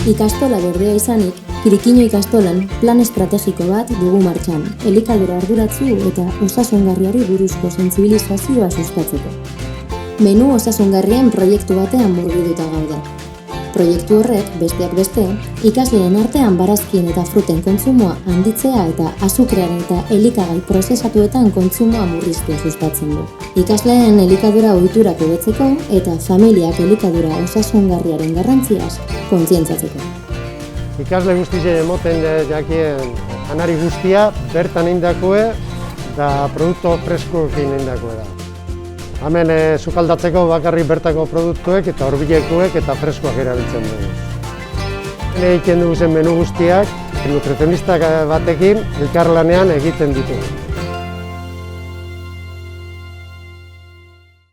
Ikastola berdea izanik, Kirikino ikastolan plan estrategiko bat dugu martxan, elikadura arduratsu eta osasungarriari buruzko sentsibilizazioa sustatzeko. Menu osasungarrien proiektu batean murgilduta gaude. Proiektu horrek, besteak beste, ikasleen artean barazkien eta fruten kontsumoa handitzea eta azukrearen eta elikagai prozesatuetan kontsumoa murriztea sustatzen du. Ikasleen elikadura ohiturak hobetzeko eta familiak elikadura osasungarriaren garrantziaz kontzientziatzeko. Ikasle guztien emoten jakien janari guztia bertan eindakoe da produktu freskoekin eindakoe da. Hemen sukaldatzeko bakarrik bertako produktuek eta hurbilekoek eta freskoak erabiltzen dugu. Egiten dugu zen menu guztiak nutrizionistak batekin elkarlanean egiten ditugu.